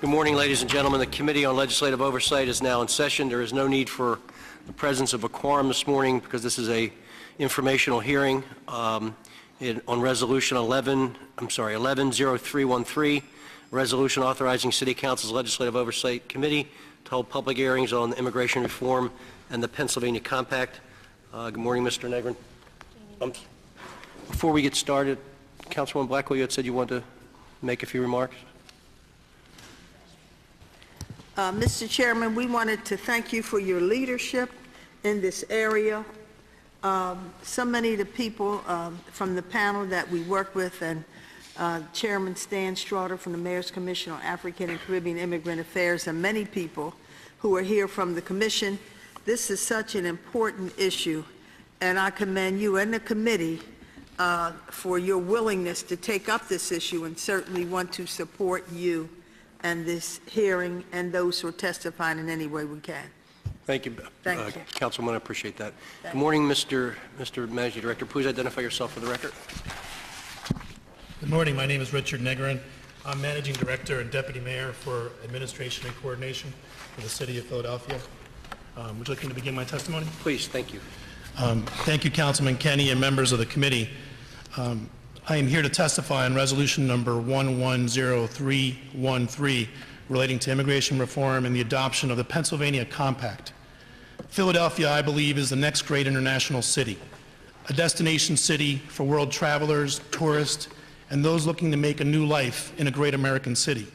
Good morning, ladies and gentlemen. The Committee on Legislative Oversight is now in session. There is no need for the presence of a quorum this morning because this is a informational hearing on Resolution 110313, resolution authorizing City Council's Legislative Oversight Committee to hold public hearings on immigration reform and the Pennsylvania Compact. Good morning, Mr. Negrin. Before we get started, Councilwoman Blackwell, you had said you wanted to make a few remarks. Mr. Chairman, we wanted to thank you for your leadership in this area. So many of the people from the panel that we work with, and Chairman Stan Straughter from the Mayor's Commission on African and Caribbean Immigrant Affairs, and many people who are here from the Commission. This is such an important issue, and I commend you and the committee for your willingness to take up this issue, and certainly want to support you and this hearing and those who are testifying in any way we can. Thank you, Thank you. Councilwoman. I appreciate that. Good morning, Mr. Managing Director. Please identify yourself for the record. Good morning. My name is Richard Negrin. I'm Managing Director and Deputy Mayor for Administration and Coordination for the City of Philadelphia. Would you like me to begin my testimony? Please, thank you. Thank you, Councilman Kenny and members of the committee. I am here to testify on resolution number 110313 relating to immigration reform and the adoption of the Pennsylvania Compact. Philadelphia, I believe, is the next great international city, a destination city for world travelers, tourists, and those looking to make a new life in a great American city.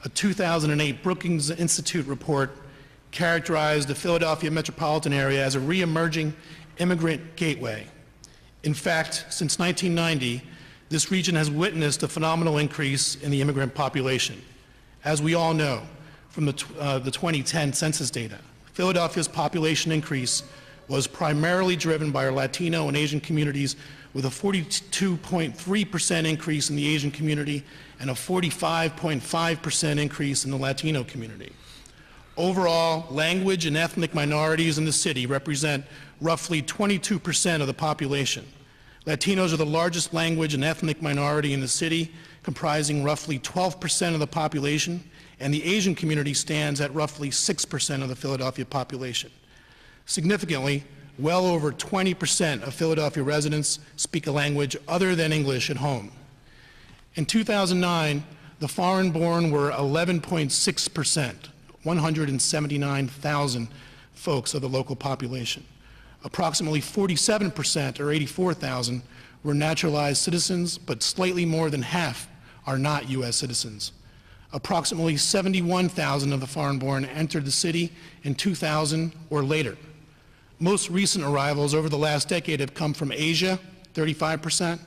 A 2008 Brookings Institute report characterized the Philadelphia metropolitan area as a re-emerging immigrant gateway. In fact, since 1990, this region has witnessed a phenomenal increase in the immigrant population. As we all know from the 2010 census data, Philadelphia's population increase was primarily driven by our Latino and Asian communities, with a 42.3% increase in the Asian community and a 45.5% increase in the Latino community. Overall, language and ethnic minorities in the city represent roughly 22% of the population. Latinos are the largest language and ethnic minority in the city, comprising roughly 12% of the population, and the Asian community stands at roughly 6% of the Philadelphia population. Significantly, well over 20% of Philadelphia residents speak a language other than English at home. In 2009, the foreign-born were 11.6%, 179,000 folks of the local population. Approximately 47%, or 84,000, were naturalized citizens, but slightly more than half are not U.S. citizens. Approximately 71,000 of the foreign-born entered the city in 2000 or later. Most recent arrivals over the last decade have come from Asia, 35%,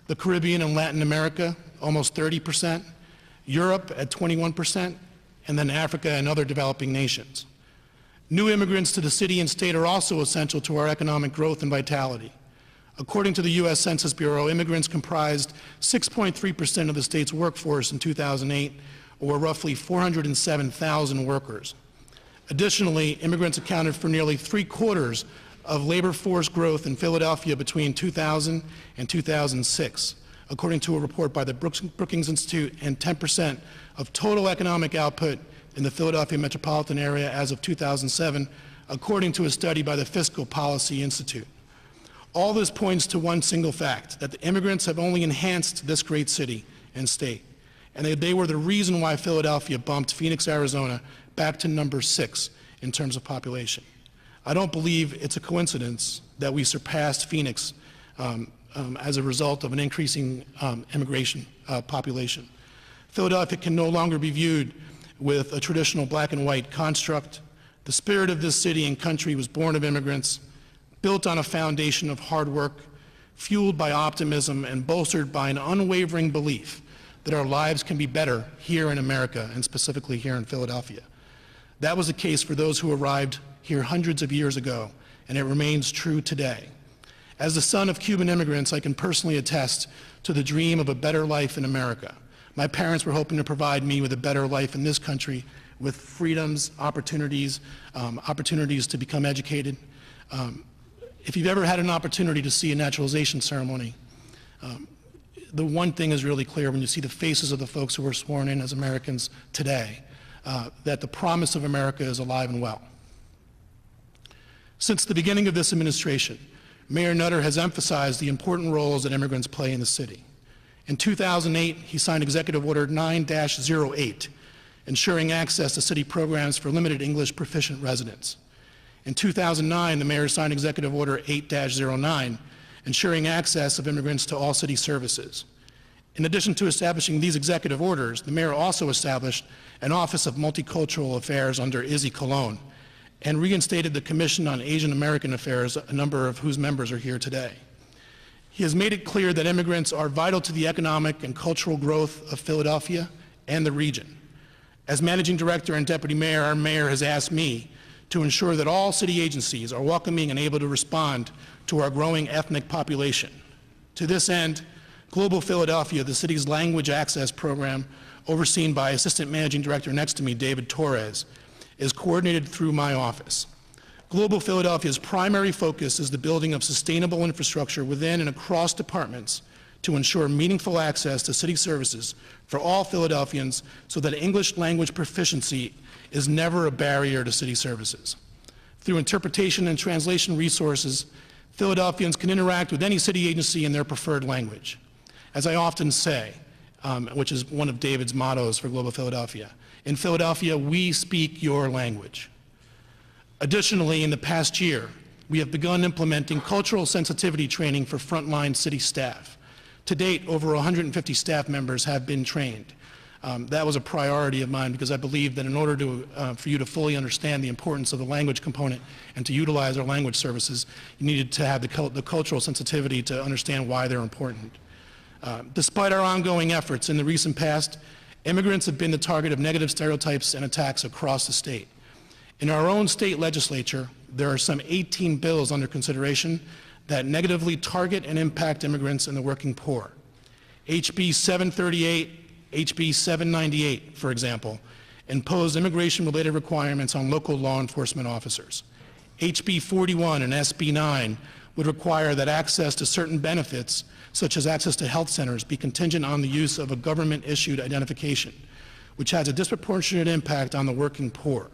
the Caribbean and Latin America, almost 30%, Europe at 21%, and then Africa and other developing nations. New immigrants to the city and state are also essential to our economic growth and vitality. According to the U.S. Census Bureau, immigrants comprised 6.3% of the state's workforce in 2008, or roughly 407,000 workers. Additionally, immigrants accounted for nearly 3/4 of labor force growth in Philadelphia between 2000 and 2006, according to a report by the Brookings Institute, and 10% of total economic output in the Philadelphia metropolitan area as of 2007, according to a study by the Fiscal Policy Institute. All this points to one single fact, that the immigrants have only enhanced this great city and state, and they were the reason why Philadelphia bumped Phoenix, Arizona back to number 6 in terms of population. I don't believe it's a coincidence that we surpassed Phoenix as a result of an increasing immigration population. Philadelphia can no longer be viewed with a traditional black and white construct. The spirit of this city and country was born of immigrants, built on a foundation of hard work, fueled by optimism, and bolstered by an unwavering belief that our lives can be better here in America, and specifically here in Philadelphia. That was the case for those who arrived here hundreds of years ago, and it remains true today. As the son of Cuban immigrants, I can personally attest to the dream of a better life in America. My parents were hoping to provide me with a better life in this country, with freedoms, opportunities to become educated. If you've ever had an opportunity to see a naturalization ceremony, the one thing is really clear when you see the faces of the folks who were sworn in as Americans today, that the promise of America is alive and well. Since the beginning of this administration, Mayor Nutter has emphasized the important roles that immigrants play in the city. In 2008, he signed Executive Order 9-08, ensuring access to city programs for limited English proficient residents. In 2009, the mayor signed Executive Order 8-09, ensuring access of immigrants to all city services. In addition to establishing these executive orders, the mayor also established an Office of Multicultural Affairs under Izzy Colon and reinstated the Commission on Asian American Affairs, a number of whose members are here today. He has made it clear that immigrants are vital to the economic and cultural growth of Philadelphia and the region. As managing director and deputy mayor, our mayor has asked me to ensure that all city agencies are welcoming and able to respond to our growing ethnic population. To this end, Global Philadelphia, the city's language access program, overseen by Assistant Managing Director next to me, David Torres, is coordinated through my office. Global Philadelphia's primary focus is the building of sustainable infrastructure within and across departments to ensure meaningful access to city services for all Philadelphians so that English language proficiency is never a barrier to city services. Through interpretation and translation resources, Philadelphians can interact with any city agency in their preferred language. As I often say, which is one of David's mottos for Global Philadelphia, in Philadelphia, we speak your language. Additionally, in the past year, we have begun implementing cultural sensitivity training for frontline city staff. To date, over 150 staff members have been trained. That was a priority of mine because I believe that in order for you to fully understand the importance of the language component and to utilize our language services, you needed to have the cultural sensitivity to understand why they're important. Despite our ongoing efforts in the recent past, immigrants have been the target of negative stereotypes and attacks across the state. In our own state legislature, there are some 18 bills under consideration that negatively target and impact immigrants and the working poor. HB 738, HB 798, for example, impose immigration-related requirements on local law enforcement officers. HB 41 and SB 9 would require that access to certain benefits, such as access to health centers, be contingent on the use of a government-issued identification, which has a disproportionate impact on the working poor.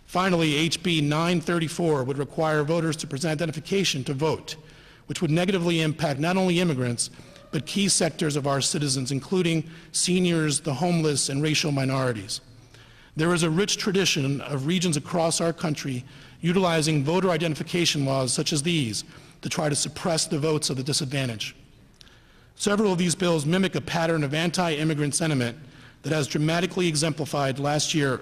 Finally, HB 934 would require voters to present identification to vote, which would negatively impact not only immigrants, but key sectors of our citizens, including seniors, the homeless, and racial minorities. There is a rich tradition of regions across our country utilizing voter identification laws such as these to try to suppress the votes of the disadvantaged. Several of these bills mimic a pattern of anti-immigrant sentiment that has dramatically exemplified last year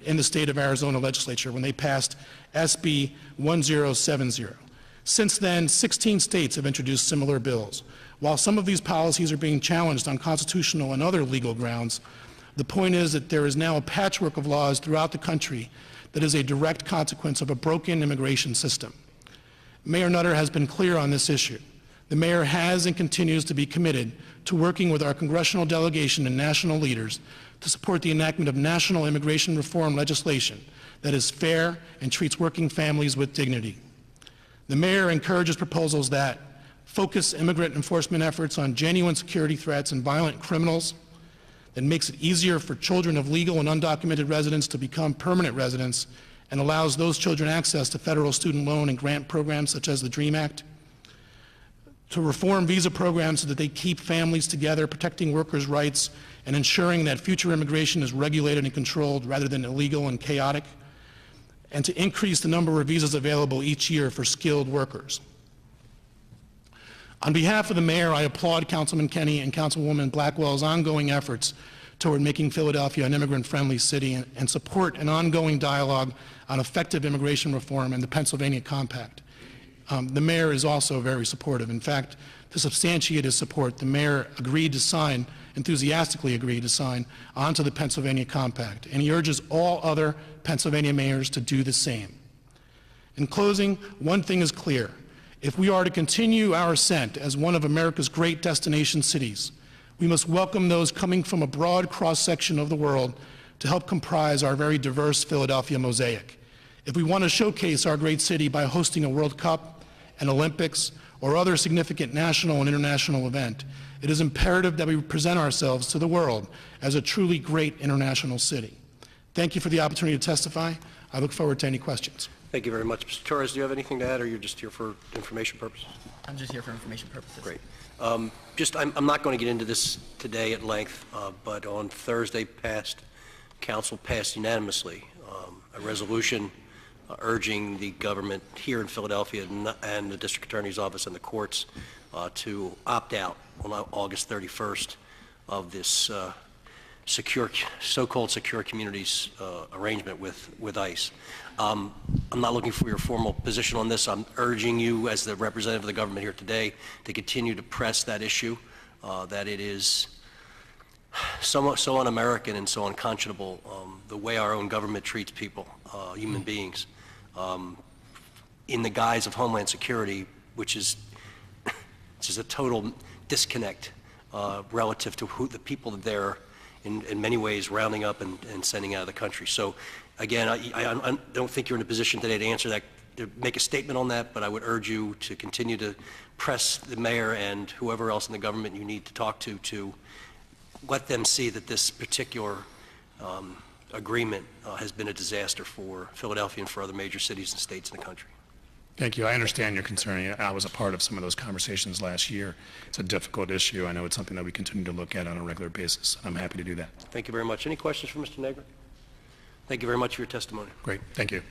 in the state of Arizona legislature when they passed SB 1070. Since then, 16 states have introduced similar bills. While some of these policies are being challenged on constitutional and other legal grounds, the point is that there is now a patchwork of laws throughout the country that is a direct consequence of a broken immigration system. Mayor Nutter has been clear on this issue. The mayor has and continues to be committed to working with our congressional delegation and national leaders to support the enactment of national immigration reform legislation that is fair and treats working families with dignity. The mayor encourages proposals that focus immigrant enforcement efforts on genuine security threats and violent criminals, that makes it easier for children of legal and undocumented residents to become permanent residents, and allows those children access to federal student loan and grant programs such as the DREAM Act, to reform visa programs so that they keep families together, protecting workers' rights, and ensuring that future immigration is regulated and controlled rather than illegal and chaotic, and to increase the number of visas available each year for skilled workers. On behalf of the mayor, I applaud Councilman Kenny and Councilwoman Blackwell's ongoing efforts toward making Philadelphia an immigrant-friendly city and support an ongoing dialogue on effective immigration reform and the Pennsylvania Compact. The mayor is also very supportive. In fact, to substantiate his support, the mayor enthusiastically agreed to sign onto the Pennsylvania Compact, and he urges all other Pennsylvania mayors to do the same. In closing, one thing is clear. If we are to continue our ascent as one of America's great destination cities, we must welcome those coming from a broad cross-section of the world to help comprise our very diverse Philadelphia mosaic. If we want to showcase our great city by hosting a World Cup, an Olympics, or other significant national and international event, it is imperative that we present ourselves to the world as a truly great international city. Thank you for the opportunity to testify. I look forward to any questions. Thank you very much. Mr. Torres, do you have anything to add, or you're just here for information purposes? I'm just here for information purposes. Great. I'm not going to get into this today at length, but on Thursday past, Council passed unanimously a resolution urging the government here in Philadelphia and the District Attorney's Office and the courts to opt out on August 31st of this so-called secure communities arrangement with ICE. I'm not looking for your formal position on this. I'm urging you, as the representative of the government here today, to continue to press that issue, that it is so un-American and so unconscionable, the way our own government treats people, human beings, in the guise of Homeland Security, which is a total disconnect relative to who the people that they're in many ways rounding up and sending out of the country. So again, I don't think you're in a position today to answer that, to make a statement on that, but I would urge you to continue to press the mayor and whoever else in the government you need to talk to let them see that this particular agreement has been a disaster for Philadelphia and for other major cities and states in the country. Thank you. I understand your concern. I was a part of some of those conversations last year. It's a difficult issue. I know it's something that we continue to look at on a regular basis. I'm happy to do that. Thank you very much. Any questions for Mr. Negrin? Thank you very much for your testimony. Great. Thank you.